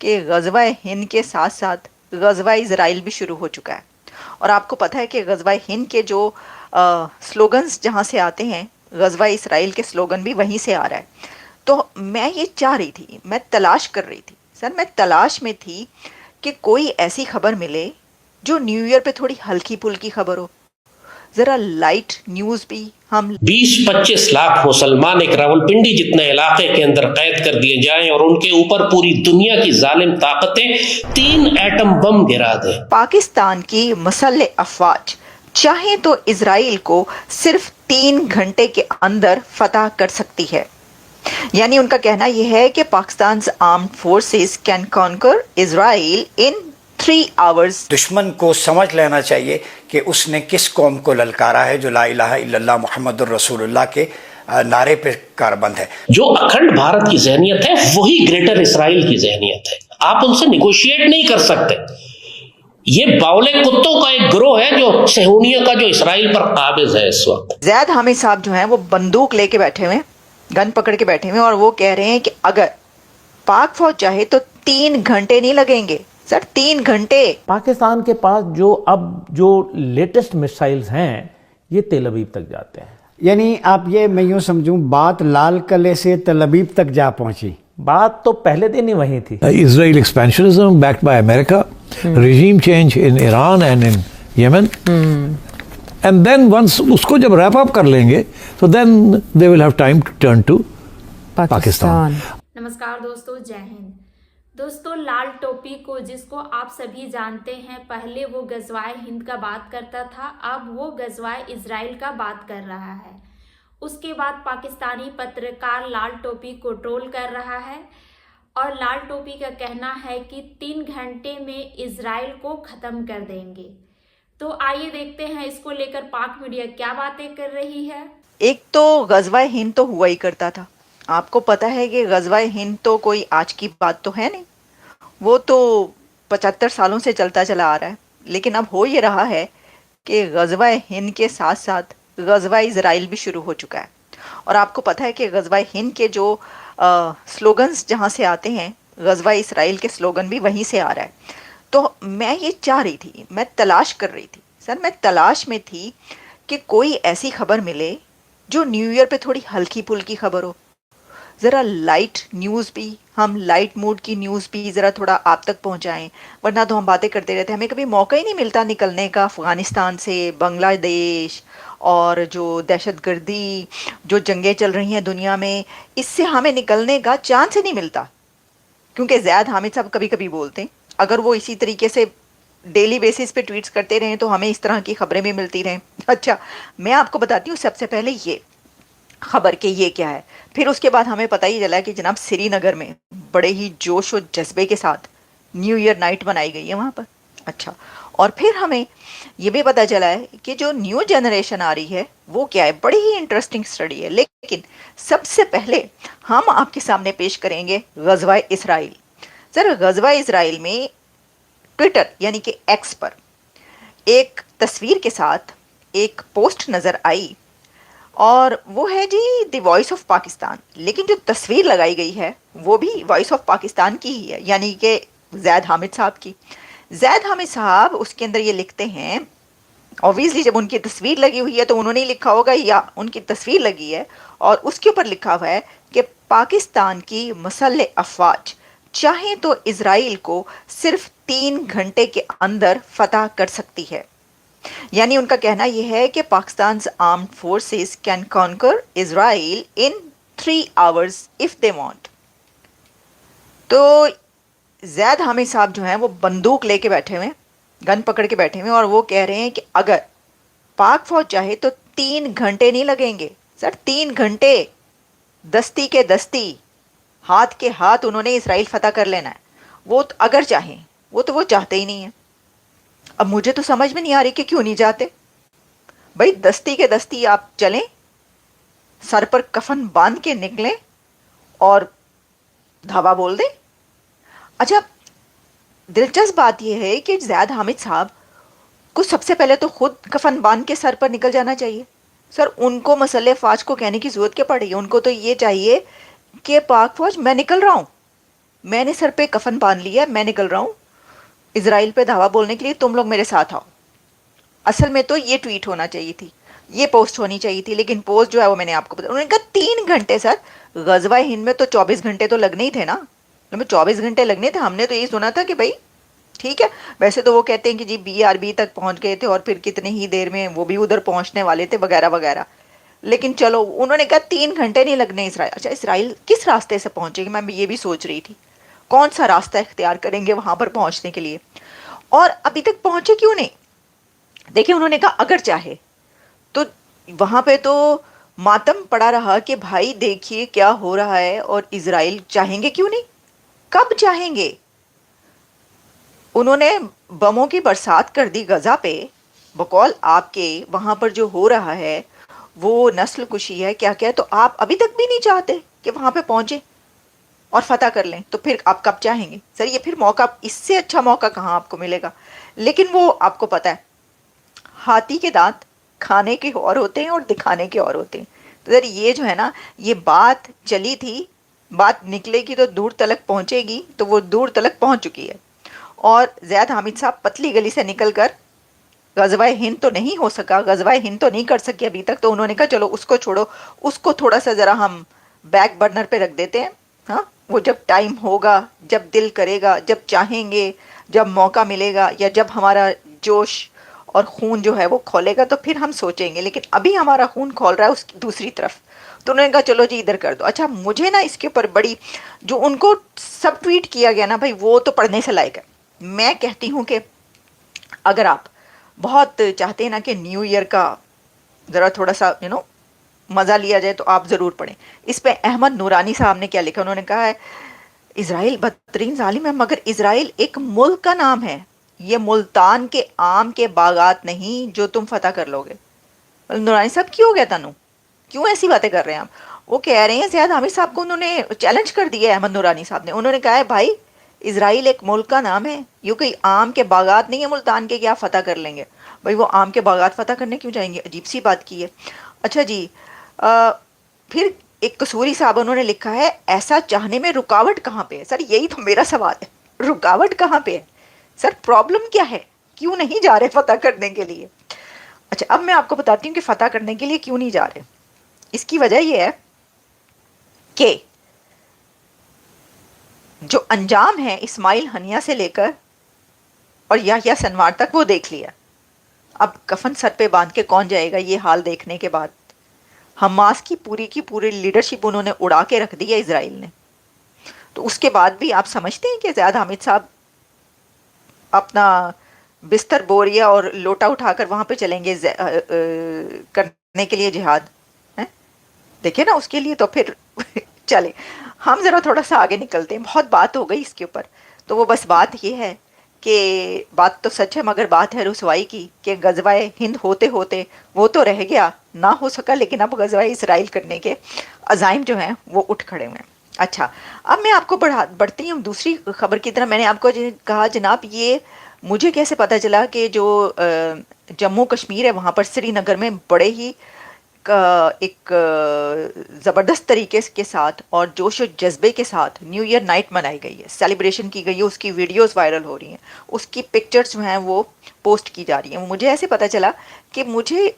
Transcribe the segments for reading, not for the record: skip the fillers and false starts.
کہ غزوہ ہند کے ساتھ ساتھ غزوہ اسرائیل بھی شروع ہو چکا ہے. اور آپ کو پتہ ہے کہ غزوہ ہند کے جو سلوگنز جہاں سے آتے ہیں، غزوہ اسرائیل کے سلوگن بھی وہیں سے آ رہا ہے. تو میں یہ چاہ رہی تھی، میں تلاش کر رہی تھی، سر میں تلاش میں تھی کہ کوئی ایسی خبر ملے جو نیو ایئر پہ تھوڑی ہلکی پھلکی خبر ہو، ذرا لائٹ نیوز بھی ہم 20-25 لاکھ مسلمان ایک راولپنڈی جتنے علاقے کے اندر قید کر دیے جائیں اور ان کے اوپر پوری دنیا کی ظالم طاقتیں 3 ایٹم بم گرا دیں. پاکستان کی مسلح افواج چاہیں تو اسرائیل کو صرف 3 گھنٹے کے اندر فتح کر سکتی ہے. یعنی ان کا کہنا یہ ہے کہ Pakistan armed forces can conquer Israel in 3 hours. دشمن کو سمجھ لینا چاہیے کہ اس نے کس قوم کو للکارا ہے جو لا الہ الا اللہ محمد الرسول اللہ کے نعرے پہ کاربند ہے. جو اکھنڈ بھارت کی ذہنیت ہے وہی گریٹر اسرائیل کی ذہنیت ہے. آپ ان سے نیگوشیٹ نہیں کر سکتے. یہ باولے کتوں کا ایک گروہ ہے جو صہیونیت کا جو اسرائیل پر قابض ہے اس وقت. زید حامد صاحب جو ہیں وہ بندوق لے کے بیٹھے ہوئے، گن پکڑ کے بیٹھے ہوئے، اور وہ کہہ رہے ہیں کہ اگر پاک فوج چاہے تو 3 گھنٹے نہیں لگیں گے. سر 3 گھنٹے. پاکستان کے پاس جو لیٹسٹ میسائلز ہیں یہ تیل ابیب تک جاتے ہیں. یعنی آپ یہ میں یوں سمجھوں بات لال قلعے سے تل ابیب تک جا پہنچی. بات تو پہلے دن ہی وہیں تھی. Israel expansionism backed by America, regime change in Iran and in Yemen. And then once اس کو جب ریپ اپ کر لیں گے تو then they will have time to turn to Pakistan. نمسکار دوستو، جے ہند. دوستو، لال ٹوپی کو جس کو آپ سبھی جانتے ہیں، پہلے وہ غزوہ ہند کا بات کرتا تھا، اب وہ غزوہ اسرائیل کا بات کر رہا ہے. اس کے بعد پاکستانی پترکار لال ٹوپی کو ٹرول کر رہا ہے اور لال ٹوپی کا کہنا ہے کہ 3 گھنٹے میں اسرائیل کو ختم کر دیں گے. تو آئیے دیکھتے ہیں اس کو لے کر پاک میڈیا کیا باتیں کر رہی ہے. ایک تو غزوہ ہند تو ہوا ہی کرتا تھا. آپ کو پتہ ہے کہ غزوہ ہند تو کوئی آج کی بات تو ہے نہیں، وہ تو 75 سالوں سے چلتا چلا آ رہا ہے. لیکن اب ہو یہ رہا ہے کہ غزوہ ہند کے ساتھ ساتھ غزوہ اسرائیل بھی شروع ہو چکا ہے. اور آپ کو پتہ ہے کہ غزوہ ہند کے جو سلوگنز جہاں سے آتے ہیں، غزوہ اسرائیل کے سلوگن بھی وہیں سے آ رہا ہے. تو میں یہ چاہ رہی تھی، میں تلاش کر رہی تھی، سر میں تلاش میں تھی کہ کوئی ایسی خبر ملے جو نیو ایئر پہ تھوڑی ہلکی پھلکی خبر ہو، ذرا لائٹ نیوز بھی ہم لائٹ موڈ کی نیوز بھی ذرا تھوڑا آپ تک پہنچائیں. ورنہ تو ہم باتیں کرتے رہتے ہیں، ہمیں کبھی موقع ہی نہیں ملتا نکلنے کا افغانستان سے، بنگلہ دیش اور جو دہشت گردی جو جنگیں چل رہی ہیں دنیا میں، اس سے ہمیں نکلنے کا چانس ہی نہیں ملتا. کیونکہ زید حامد صاحب کبھی کبھی بولتے ہیں، اگر وہ اسی طریقے سے ڈیلی بیسس پہ ٹویٹس کرتے رہیں تو ہمیں اس طرح کی خبریں بھی ملتی رہیں. اچھا، میں آپ کو بتاتی ہوں سب سے پہلے یہ خبر کہ یہ کیا ہے. پھر اس کے بعد ہمیں پتہ ہی چلا کہ جناب سری نگر میں بڑے ہی جوش و جذبے کے ساتھ نیو ایئر نائٹ منائی گئی ہے وہاں پر. اچھا، اور پھر ہمیں یہ بھی پتہ چلا ہے کہ جو نیو جنریشن آ رہی ہے وہ کیا ہے. بڑی ہی انٹرسٹنگ سٹڈی ہے. لیکن سب سے پہلے ہم آپ کے سامنے پیش کریں گے غزوہ اسرائیل. سر غزوہ اسرائیل میں ٹویٹر یعنی کہ ایکس پر ایک تصویر کے ساتھ ایک پوسٹ نظر آئی، اور وہ ہے جی دی وائس آف پاکستان. لیکن جو تصویر لگائی گئی ہے وہ بھی وائس آف پاکستان کی ہی ہے، یعنی کہ زید حامد صاحب کی. زید حامد صاحب اس کے اندر یہ لکھتے ہیں، اوبویسلی جب ان کی تصویر لگی ہوئی ہے تو انہوں نے لکھا ہوگا یا ان کی تصویر لگی ہے اور اس کے اوپر لکھا ہوا ہے کہ پاکستان کی مسلح افواج چاہیں تو اسرائیل کو صرف 3 گھنٹے کے اندر فتح کر سکتی ہے. یعنی ان کا کہنا یہ ہے کہ Pakistan armed forces can conquer Israel in 3 hours if they want. تو زید حامد صاحب جو ہیں وہ بندوق لے کے بیٹھے ہوئے، گن پکڑ کے بیٹھے ہوئے، اور وہ کہہ رہے ہیں کہ اگر پاک فوج چاہے تو 3 گھنٹے نہیں لگیں گے. سر 3 گھنٹے دستی کے دستی، ہاتھ کے ہاتھ انہوں نے اسرائیل فتح کر لینا ہے. وہ اگر چاہیں، وہ تو وہ چاہتے ہی نہیں ہیں. اب مجھے تو سمجھ میں نہیں آ رہی کہ کیوں نہیں جاتے. بھائی دستی کے دستی آپ چلیں، سر پر کفن باندھ کے نکلیں اور دھاوا بول دیں. اچھا، دلچسپ بات یہ ہے کہ زید حامد صاحب کو سب سے پہلے تو خود کفن باندھ کے سر پر نکل جانا چاہیے. سر ان کو مسلح فوج کو کہنے کی ضرورت کیا پڑ رہی ہے؟ ان کو تو یہ چاہیے کہ پاک فوج میں نکل رہا ہوں، میں نے سر پہ کفن باندھ لیا, میں نکل رہا ہوں اسرائیل پہ دھاوا بولنے کے لیے, تم لوگ میرے ساتھ آؤ. اصل میں تو یہ ٹویٹ ہونا چاہیے تھی, یہ پوسٹ ہونی چاہیے تھی, لیکن پوسٹ جو ہے وہ میں نے آپ کو بتایا. انہوں نے کہا 3 گھنٹے سر, غزوہ ہند میں تو 24 گھنٹے تو لگنے ہی تھے نا, ہمیں 24 گھنٹے لگنے تھے. ہم نے تو یہی سنا تھا کہ بھائی ٹھیک ہے, ویسے تو وہ کہتے ہیں کہ جی BRB تک پہنچ گئے تھے اور پھر کتنے ہی دیر میں وہ بھی ادھر پہنچنے والے تھے وغیرہ وغیرہ, لیکن چلو انہوں نے کہا 3 گھنٹے نہیں لگنے اسرائیل. اچھا اسرائیل کس راستے سے پہنچے گی, میں یہ بھی سوچ رہی تھی کون سا راستہ اختیار کریں گے وہاں پر پہنچنے کے لیے, اور ابھی تک پہنچے کیوں نہیں. دیکھیں انہوں نے کہا اگر چاہے تو وہاں پہ تو ماتم پڑا رہا کہ بھائی دیکھیے کیا ہو رہا ہے, اور اسرائیل چاہیں گے کیوں نہیں, کب چاہیں گے. انہوں نے بموں کی برسات کر دی غزہ پہ, بقول آپ کے وہاں پر جو ہو رہا ہے وہ نسل کشی ہے کیا کیا, تو آپ ابھی تک بھی نہیں چاہتے کہ وہاں پہ پہنچے اور فتح کر لیں, تو پھر آپ کب چاہیں گے سر. یہ پھر موقع, اس سے اچھا موقع کہاں آپ کو ملے گا. لیکن وہ آپ کو پتہ ہے ہاتھی کے دانت کھانے کے اور ہوتے ہیں اور دکھانے کے اور ہوتے ہیں. تو سر یہ جو ہے نا, یہ بات چلی تھی, بات نکلے گی تو دور تلک پہنچے گی, تو وہ دور تلک پہنچ چکی ہے. اور زید حامد صاحب پتلی گلی سے نکل کر غزوہ ہند تو نہیں ہو سکا, غزوہ ہند تو نہیں کر سکے ابھی تک, تو انہوں نے کہا چلو اس کو چھوڑو, اس کو تھوڑا سا ذرا ہم بیک برنر پہ رکھ دیتے ہیں. ہاں وہ جب ٹائم ہوگا, جب دل کرے گا, جب چاہیں گے, جب موقع ملے گا, یا جب ہمارا جوش اور خون جو ہے وہ کھولے گا تو پھر ہم سوچیں گے, لیکن ابھی ہمارا خون کھول رہا ہے اس کی دوسری طرف. تو انہوں نے کہا چلو جی ادھر کر دو. اچھا مجھے نا اس کے اوپر بڑی, جو ان کو سب ٹویٹ کیا گیا نا بھائی, وہ تو پڑھنے سے لائق ہے. میں کہتی ہوں کہ اگر آپ بہت چاہتے ہیں نا کہ نیو ایئر کا ذرا تھوڑا سا مزہ لیا جائے, تو آپ ضرور پڑھیں. اس پہ احمد نورانی صاحب نے کیا لکھا, انہوں نے کہا ہے اسرائیل بدترین ظالم ہے, مگر اسرائیل ایک ملک کا نام ہے, یہ ملتان کے آم کے باغات نہیں جو تم فتح کر لو گے. نورانی صاحب کیوں ہو گیا تنو, کیوں ایسی باتیں کر رہے ہیں آپ. وہ کہہ رہے ہیں زیاد حامد صاحب کو انہوں نے چیلنج کر دیا ہے, احمد نورانی صاحب نے. انہوں نے کہا ہے بھائی اسرائیل ایک ملک کا نام ہے, یہ کوئی آم کے باغات نہیں ہے ملتان کے کہ آپ فتح کر لیں گے. بھائی وہ آم کے باغات فتح کرنے کیوں جائیں گے, عجیب سی بات کی ہے. اچھا جی پھر ایک قصوری صاحب انہوں نے لکھا ہے ایسا چاہنے میں رکاوٹ کہاں پہ ہے. سر یہی تو میرا سوال ہے, رکاوٹ کہاں پہ ہے سر, پرابلم کیا ہے, کیوں نہیں جا رہے فتح کرنے کے لیے. اچھا اب میں آپ کو بتاتی ہوں کہ فتح کرنے کے لیے کیوں نہیں جا رہے. اس کی وجہ یہ ہے کہ جو انجام ہے اسماعیل ہنیہ سے لے کر اور یحییٰ سنوار تک وہ دیکھ لیا. اب کفن سر پہ باندھ کے کون جائے گا یہ حال دیکھنے کے بعد. حماس کی پوری لیڈرشپ انہوں نے اڑا کے رکھ دی ہے اسرائیل نے. تو اس کے بعد بھی آپ سمجھتے ہیں کہ زیاد حامد صاحب اپنا بستر بوریا اور لوٹا اٹھا کر وہاں پہ چلیں گے کرنے کے لیے جہاد. دیکھیں نا اس کے لیے تو پھر چلے ہم ذرا تھوڑا سا آگے نکلتے ہیں, بہت بات ہو گئی اس کے اوپر. تو وہ بس بات یہ ہے کہ بات تو سچ ہے مگر بات ہے رسوائی کی, کہ غزوہ ہند ہوتے ہوتے وہ تو رہ گیا, نہ ہو سکا, لیکن اب غزوہ اسرائیل کرنے کے عزائم جو ہیں وہ اٹھ کھڑے ہوئے ہیں. اچھا اب میں آپ کو بڑھتی ہوں دوسری خبر کی طرح. میں نے آپ کو کہا جناب یہ مجھے کیسے پتہ چلا کہ جو جموں کشمیر ہے وہاں پر سری نگر میں بڑے ہی ایک زبردست طریقے کے ساتھ اور جوش و جذبے کے ساتھ نیو ایئر نائٹ منائی گئی ہے, سیلیبریشن کی گئی ہے, اس کی ویڈیوز وائرل ہو رہی ہیں, اس کی پکچرز جو ہیں وہ پوسٹ کی جا رہی ہیں. مجھے ایسے پتہ چلا کہ مجھے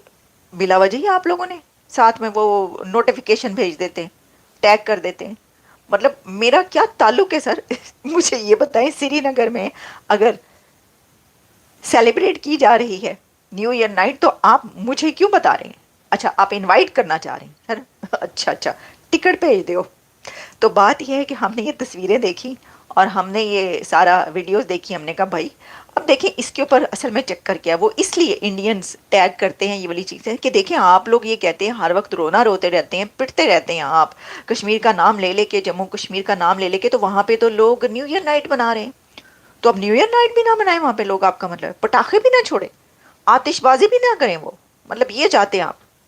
بلا وجہ ہی آپ لوگوں نے ساتھ میں وہ نوٹیفیکیشن بھیج دیتے ہیں, ٹیگ کر دیتے ہیں. مطلب میرا کیا تعلق ہے سر مجھے یہ بتائیں, سری نگر میں اگر سیلیبریٹ کی جا رہی ہے نیو ایئر نائٹ تو آپ مجھے کیوں بتا رہے ہیں. اچھا آپ انوائٹ کرنا چاہ رہے ہیں سر, اچھا ٹکٹ بھیج دیو. تو بات یہ ہے کہ ہم نے یہ تصویریں دیکھی اور ہم نے یہ سارا ویڈیوز دیکھی, ہم نے کہا بھائی اب دیکھیں اس کے اوپر اصل میں چکر کیا. وہ اس لیے انڈینز ٹیگ کرتے ہیں یہ والی چیزیں کہ دیکھیں آپ لوگ یہ کہتے ہیں ہر وقت رونا روتے رہتے ہیں, پٹتے رہتے ہیں آپ کشمیر کا نام لے لے کے, جموں کشمیر کا نام لے لے کے, تو وہاں پہ تو لوگ نیو ایئر نائٹ بنا رہے ہیں. تو اب نیو ایئر نائٹ بھی نہ منائیں وہاں پہ لوگ, آپ کا مطلب پٹاخے بھی نہ چھوڑیں, آتش بازی بھی نہ کریں, وہ مطلب یہ چاہتے ہیں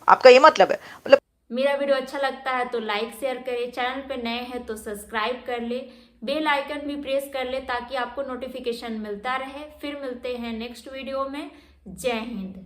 آپ کا یہ مطلب ہے. مطلب میرا ویڈیو اچھا لگتا ہے تو لائک شیئر کریں, چینل پہ نئے ہیں تو سبسکرائب کر لیں, بیل آئیکن بھی پریس کر لیں تاکہ آپ کو نوٹیفیکیشن ملتا رہے. پھر ملتے ہیں نیکسٹ ویڈیو میں. جے ہند.